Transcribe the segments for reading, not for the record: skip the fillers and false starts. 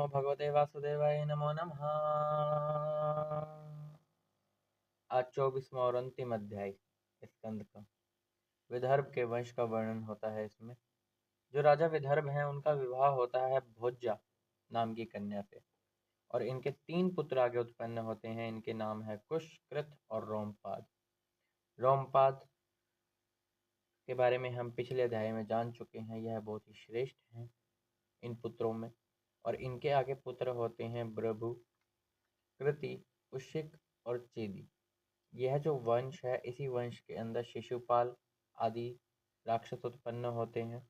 नमो भगवते वासुदेवाय नमो नमः। आज 24वां और अंतिम अध्याय स्कंद का विदर्भ के वंश का वर्णन होता है। इसमें जो राजा विदर्भ हैं उनका विवाह होता है भोज्या नाम की कन्या से, और इनके 3 पुत्र आगे उत्पन्न होते हैं। इनके नाम है कुश, कृत और रोमपाद। रोमपाद के बारे में हम पिछले अध्याय में जान चुके हैं। यह बहुत ही श्रेष्ठ हैं इन पुत्रों में, और इनके आगे पुत्र होते हैं प्रभु, कृति, उशिक और चेदी। यह जो वंश है, इसी वंश के अंदर शिशुपाल आदि राक्षस उत्पन्न होते हैं।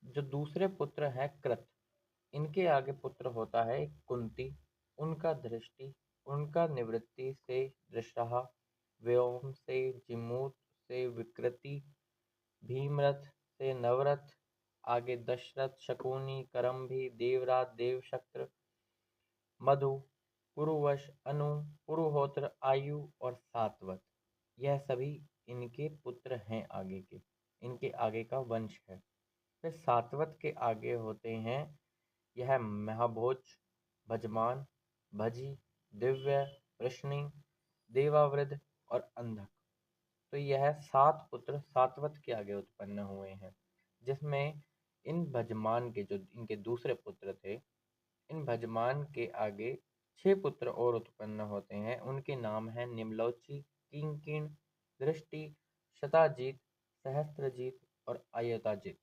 जो दूसरे पुत्र हैं कृत, इनके आगे पुत्र होता है एक कुंती, उनका दृष्टि, उनका निवृत्ति से दृष्टहा, व्योम से जिमूत से विकृति, भीमरथ से नवरथ, आगे दशरथ, शकुनी, करम्भी, देवराज, देवशक्र, मधु, पुरुवश, अनु, पुरुहोत्र, आयु और सातवत। यह सभी इनके पुत्र हैं आगे के, इनके आगे का वंश है। फिर सातवत के आगे होते हैं यह महाभोज, भजमान, भजी, दिव्य, वृष्णि, देवावृद्ध और अंधक। तो यह 7 पुत्र सातवत के आगे उत्पन्न हुए हैं, जिसमें इन भजमान के जो इनके दूसरे पुत्र थे, इन भजमान के आगे 6 पुत्र और उत्पन्न होते हैं। उनके नाम हैं निम्लोची, किंकिण, दृष्टि, शताजीत, सहस्त्रजीत और आयताजीत।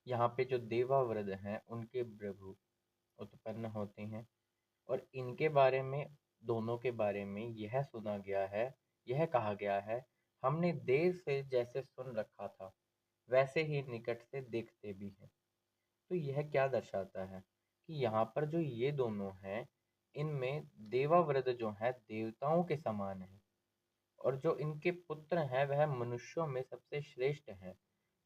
यहाँ पे जो देवावृद्ध हैं उनके प्रभु उत्पन्न होते हैं, और इनके बारे में, दोनों के बारे में यह सुना गया है, यह कहा गया है, हमने देर से जैसे सुन रखा था वैसे ही निकट से देखते भी हैं। तो यह क्या दर्शाता है कि यहाँ पर जो ये दोनों हैं, इनमें देवावृद्ध जो है देवताओं के समान है, और जो इनके पुत्र हैं वह मनुष्यों में सबसे श्रेष्ठ हैं,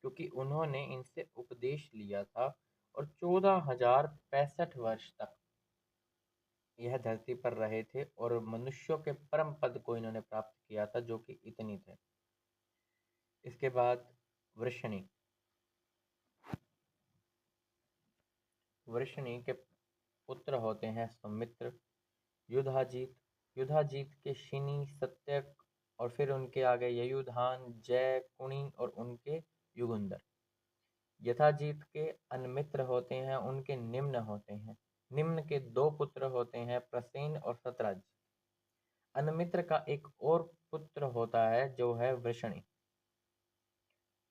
क्योंकि उन्होंने इनसे उपदेश लिया था, और 14,065 वर्ष तक यह धरती पर रहे थे, और मनुष्यों के परम पद को इन्होंने प्राप्त किया था, जो कि इतनी थे। इसके बाद वृषणी, वृषणी के पुत्र होते हैं सौमित्र, युधाजीत, युधाजीत के शिनी, सत्यक, और फिर उनके आगे ययुधान, जय, कुणी और उनके युगुंधर। यथाजीत के अनमित्र होते हैं, उनके निम्न होते हैं। निम्न के 2 पुत्र होते हैं प्रसेन और सतराज। अनमित्र का एक और पुत्र होता है जो है वृषणी।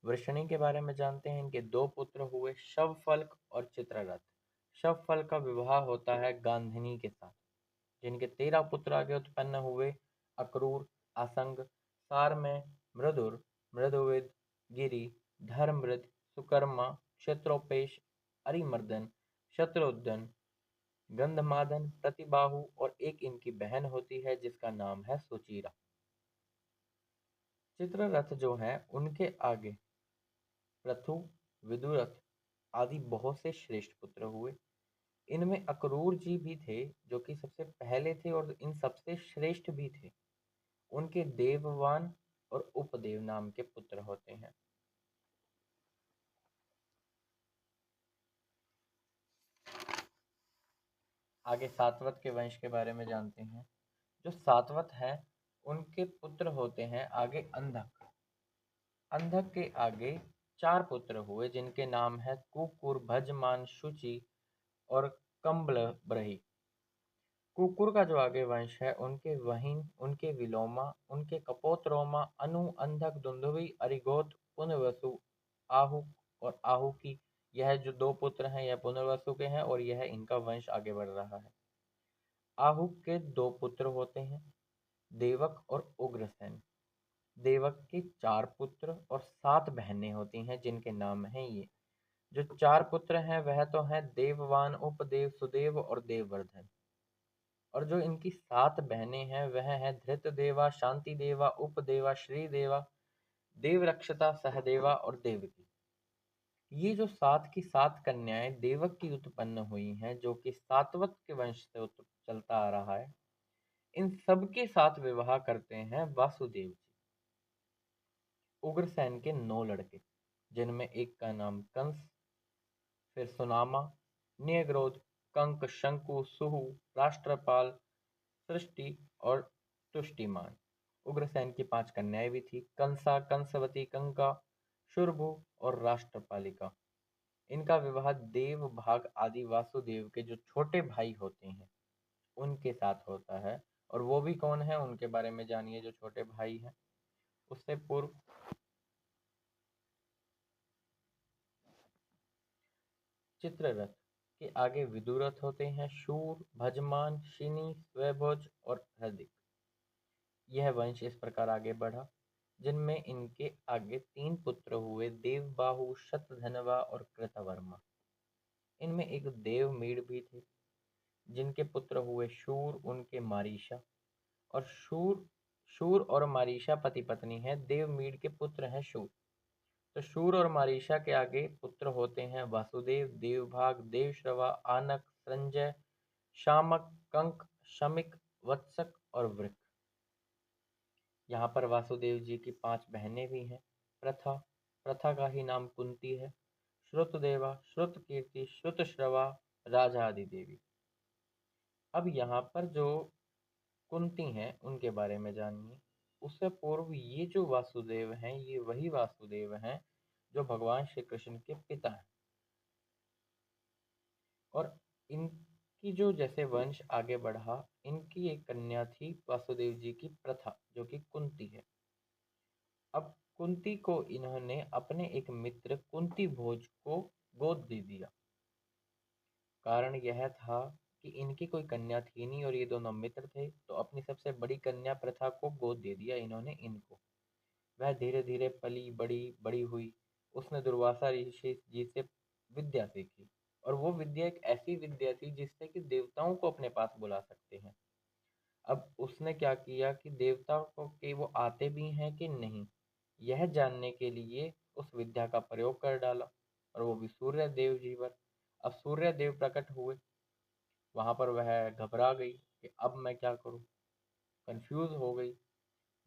वृषणी के बारे में जानते हैं। इनके 2 पुत्र हुए शवफल्क और चित्ररथ। शवफल्क का विवाह होता है गांधिनी के साथ। जिनके 13 पुत्र आगे उत्पन्न हुए अक्रूर, आसंग, सारमय, मृदुर, मृदुविद, गिरि, धर्मवृद, सुकर्मा, क्षत्रोपेश, अरिमर्दन, शत्रुघ्न, गंधमादन, प्रतिबाहु, और एक इनकी बहन होती है जिसका नाम है सुचीरा। चित्ररथ जो है उनके आगे पृथु, विदुरथ आदि बहुत से श्रेष्ठ पुत्र हुए। इनमें अक्रूर जी भी थे, जो कि सबसे पहले थे और इन सबसे श्रेष्ठ भी थे। उनके देववान और उपदेव नाम के पुत्र होते हैं। आगे सातवत के वंश के बारे में जानते हैं। जो सातवत है उनके पुत्र होते हैं आगे अंधक। अंधक के आगे 4 पुत्र हुए, जिनके नाम है कुकुर, भजमान, शुचि और कम्बलब्रही। कुकुर का जो आगे वंश है उनके वहीन, उनके विलोमा, उनके कपोतरोमा, अनु, अंधक, दुंदुभि, अरिगोत, पुनर्वसु, आहु और आहु की। यह जो 2 पुत्र हैं यह पुनर्वसु के हैं, और यह इनका वंश आगे बढ़ रहा है। आहु के 2 पुत्र होते हैं, देवक और उग्रसेन। देवक के 4 पुत्र और 7 बहनें होती हैं, जिनके नाम हैं ये। जो 4 पुत्र हैं वह तो हैं देववान, उपदेव, सुदेव और देववर्धन। और जो इनकी 7 बहनें हैं वह हैं धृतदेवा, शांतिदेवा, उपदेवा, श्रीदेवा, देवरक्षता, सहदेवा और देवकी। ये जो 7 की 7 कन्याएं देवक की उत्पन्न हुई हैं, जो कि सातवत के वंश से चलता आ रहा है, इन सबके साथ विवाह करते हैं वासुदेव जी। उग्रसेन के 9 लड़के, जिनमें एक का नाम कंस, फिर सुनामा, न्यग्रोध, कंक, शंकु, सुहु, राष्ट्रपाल, सृष्टि और तुष्टिमान। उग्रसेन की 5 कन्याएं भी थी, कंसा, कंसवती, कंका, शुरभु और राष्ट्रपालिका। इनका विवाह देवभाग आदि वासुदेव के जो छोटे भाई होते हैं उनके साथ होता है। और वो भी कौन है, उनके बारे में जानिए जो छोटे भाई हैं। उससे पूर्व चित्ररथ के आगे विदुरथ होते हैं, शूर, भजमान, शिनी, स्वयभोज और हृदिक। यह वंश इस प्रकार आगे बढ़ा, जिनमें इनके आगे 3 पुत्र हुए, देवबाहु, शतधनवा और कृतवर्मा। इनमें एक देवमीड़ भी थे, जिनके पुत्र हुए शूर, उनके मारीशा। और शूर शूर और मारीशा पति पत्नी हैं। देवमीड़ के पुत्र हैं शूर। तो शूर और मारीशा के आगे पुत्र होते हैं वासुदेव, देवभाग, देवश्रवा, आनक, संजय, शामक, कंक, शमिक, वत्सक और वृक। यहाँ पर वासुदेव जी की 5 बहनें भी हैं। प्रथा प्रथा का ही नाम कुंती है, श्रुतदेवा, श्रुतकीर्ति, श्रुतश्रवा, राजा आदि देवी। अब यहाँ पर जो कुंती हैं उनके बारे में जानिए। उससे पूर्व ये जो वासुदेव हैं ये वही वासुदेव हैं जो भगवान श्री कृष्ण के पिता हैं। और इनकी जो जैसे वंश आगे बढ़ा, इनकी एक कन्या थी वासुदेव जी की प्रथा, जो कि कुंती है। अब कुंती को इन्होंने अपने एक मित्र कुंती भोज को गोद दे दिया। कारण यह था कि इनकी कोई कन्या थी नहीं और ये दोनों मित्र थे, तो अपनी सबसे बड़ी कन्या प्रथा को गोद दे दिया इन्होंने इनको। वह धीरे धीरे पली बड़ी बड़ी हुई। उसने दुर्वासा ऋषि जी से विद्या सीखी, और वो विद्या एक ऐसी विद्या थी जिससे कि देवताओं को अपने पास बुला सकते हैं। अब उसने क्या किया कि देवताओं को कि वो आते भी हैं कि नहीं, यह जानने के लिए उस विद्या का प्रयोग कर डाला, और वो भी सूर्य देव जी पर। अब सूर्य देव प्रकट हुए, वहां पर वह घबरा गई कि अब मैं क्या करूं, कंफ्यूज हो गई।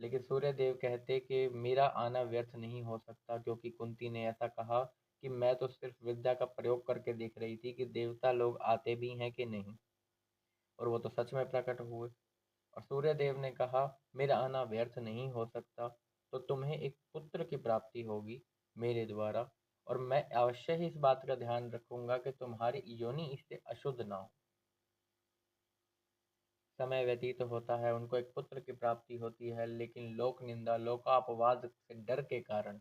लेकिन सूर्यदेव कहते कि मेरा आना व्यर्थ नहीं हो सकता, क्योंकि कुंती ने ऐसा कहा कि मैं तो सिर्फ विद्या का प्रयोग करके देख रही थी कि देवता लोग आते भी हैं कि नहीं, और वो तो सच में प्रकट हुए। और सूर्यदेव ने कहा मेरा आना व्यर्थ नहीं हो सकता, तो तुम्हें एक पुत्र की प्राप्ति होगी मेरे द्वारा, और मैं अवश्य ही इस बात का ध्यान रखूंगा कि तुम्हारी योनि इससे अशुद्ध ना हो। समय व्यतीत होता है, उनको एक पुत्र की प्राप्ति होती है, लेकिन लोक निंदा, लोकापवाद से डर के कारण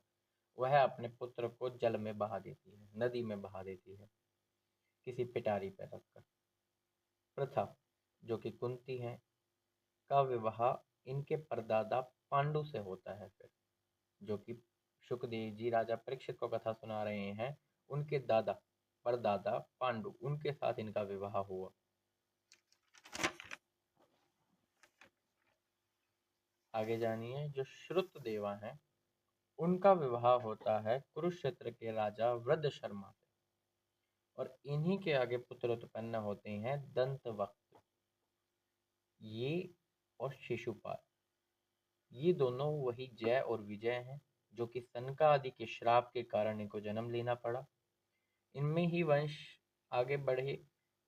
वह अपने पुत्र को जल में बहा देती है, नदी में बहा देती है, किसी पिटारी पर रखकर। प्रथा, जो कि कुंती है, का विवाह इनके परदादा पांडु से होता है फिर, जो कि सुखदेव जी राजा परीक्षित को कथा सुना रहे हैं। उनके दादा परदादा पांडु, उनके साथ इनका विवाह हुआ। आगे जानिए, जो श्रुत देवा हैं उनका विवाह होता है कुरुक्षेत्र के राजा वृद्धशर्मा से, और इन्हीं के आगे पुत्र उत्पन्न होते हैं दंतवक्त्र ये और शिशुपाल। ये दोनों वही जय और विजय हैं, जो कि सनका आदि के श्राप के कारण इनको जन्म लेना पड़ा। इनमें ही वंश आगे बढ़े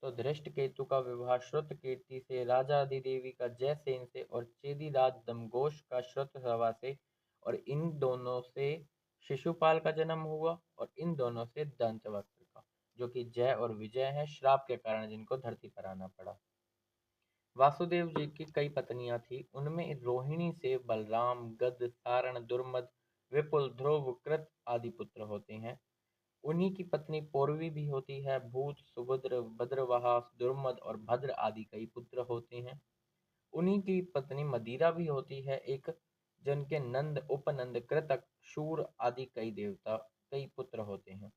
तो धृष्टकेतु का विवाह श्रुतकीर्ति से, राजा आदिदेवी का जयसेन से, और चेदीराज दमघोष का श्रुतश्रवा से, और इन दोनों से शिशुपाल का जन्म हुआ, और इन दोनों से दंतवक्त्र का, जो कि जय और विजय है, श्राप के कारण जिनको धरती पर आना पड़ा। वासुदेव जी की कई पत्नियां थी, उनमें रोहिणी से बलराम, गद, सारण, दुर्मद, विपुल, ध्रुव, कृत आदि पुत्र होते हैं। उन्हीं की पत्नी पौरवी भी होती है। भूत, सुभद्र, भद्रवाहा, दुर्मद और भद्र आदि कई पुत्र होते हैं। उन्हीं की पत्नी मदिरा भी होती है एक, जिनके नंद, उपनंद, कृतक, शूर आदि कई पुत्र होते हैं।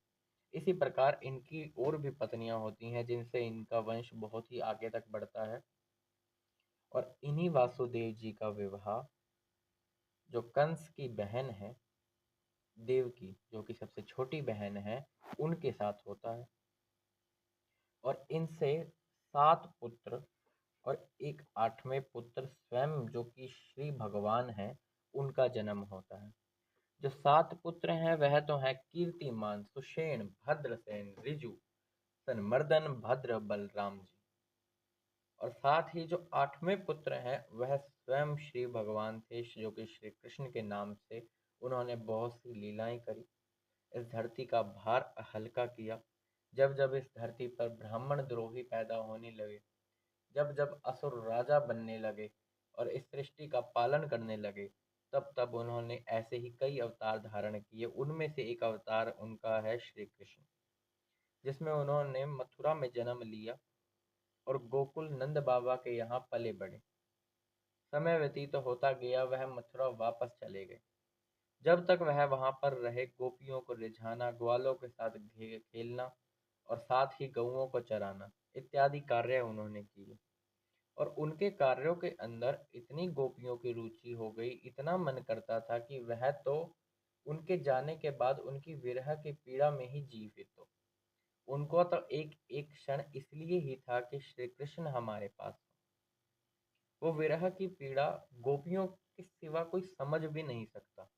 इसी प्रकार इनकी और भी पत्नियां होती हैं जिनसे इनका वंश बहुत ही आगे तक बढ़ता है। और इन्हीं वासुदेव जी का विवाह जो कंस की बहन है देवकी, जो कि सबसे छोटी बहन है, उनके साथ होता है। और इनसे 7 पुत्र और एक 8वें पुत्र स्वयं, जो कि श्री भगवान हैं, उनका जन्म होता है। जो 7 पुत्र हैं वह तो है कीर्तिमान, सुषेण, भद्रसेन, ऋजु, तन्मर्दन भद्र बलराम जी। और साथ ही जो 8वें पुत्र हैं वह स्वयं श्री भगवान थे, जो कि श्री कृष्ण के नाम से उन्होंने बहुत सी लीलाएं करी, इस धरती का भार हल्का किया। जब जब इस धरती पर ब्राह्मण द्रोही पैदा होने लगे, जब जब असुर राजा बनने लगे और इस सृष्टि का पालन करने लगे, तब तब उन्होंने ऐसे ही कई अवतार धारण किए। उनमें से एक अवतार उनका है श्री कृष्ण, जिसमें उन्होंने मथुरा में जन्म लिया और गोकुल नंद बाबा के यहाँ पले बढ़े। समय व्यतीत होता गया, वह मथुरा वापस चले गए। जब तक वह वहां पर रहे, गोपियों को रिझाना, ग्वालों के साथ खेलना और साथ ही गऊओं को चराना इत्यादि कार्य उन्होंने किए। और उनके कार्यों के अंदर इतनी गोपियों की रुचि हो गई, इतना मन करता था कि वह तो उनके जाने के बाद उनकी विरह की पीड़ा में ही जीवित हो। उनको तो एक एक क्षण इसलिए ही था कि श्री कृष्ण हमारे पास हो। वो विरह की पीड़ा गोपियों के सिवा कोई समझ भी नहीं सकता,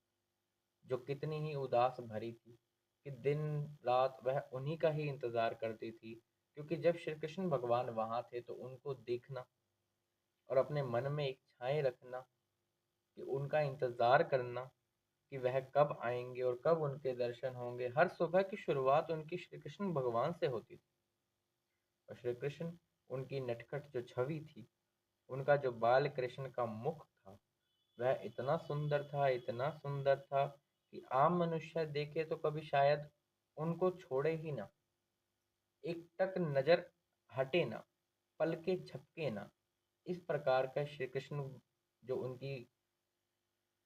जो कितनी ही उदास भरी थी, कि दिन रात वह उन्हीं का ही इंतजार करती थी। क्योंकि जब श्री कृष्ण भगवान वहां थे तो उनको देखना और अपने मन में इच्छाएं रखना, कि उनका इंतजार करना कि वह कब आएंगे और कब उनके दर्शन होंगे। हर सुबह की शुरुआत उनकी श्री कृष्ण भगवान से होती थी। और श्री कृष्ण, उनकी नटखट जो छवि थी, उनका जो बाल कृष्ण का मुख था, वह इतना सुंदर था, इतना सुंदर था कि आम मनुष्य देखे तो कभी शायद उनको छोड़े ही ना, एक टक नजर हटे ना, पलके झपके ना। इस प्रकार का श्री कृष्ण, जो उनकी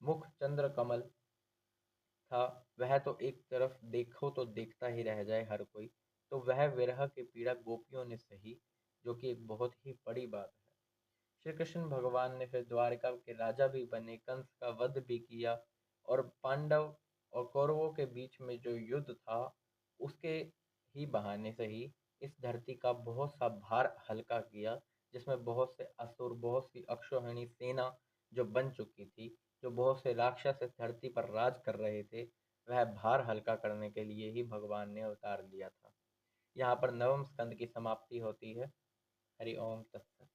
मुख चंद्र कमल था, वह तो एक तरफ देखो तो देखता ही रह जाए हर कोई। तो वह विरह की पीड़ा गोपियों ने सही, जो कि एक बहुत ही बड़ी बात है। श्री कृष्ण भगवान ने फिर द्वारिका के राजा भी बने, कंस का वध भी किया और पांडव और कौरवों के बीच में जो युद्ध था, उसके ही बहाने से ही इस धरती का बहुत सा भार हल्का किया, जिसमें बहुत से असुर, बहुत सी अक्षौहिणी सेना जो बन चुकी थी, जो बहुत से राक्षस इस धरती पर राज कर रहे थे, वह भार हल्का करने के लिए ही भगवान ने अवतार लिया था। यहाँ पर नवम स्कंद की समाप्ति होती है। हरि ओम तत्सत।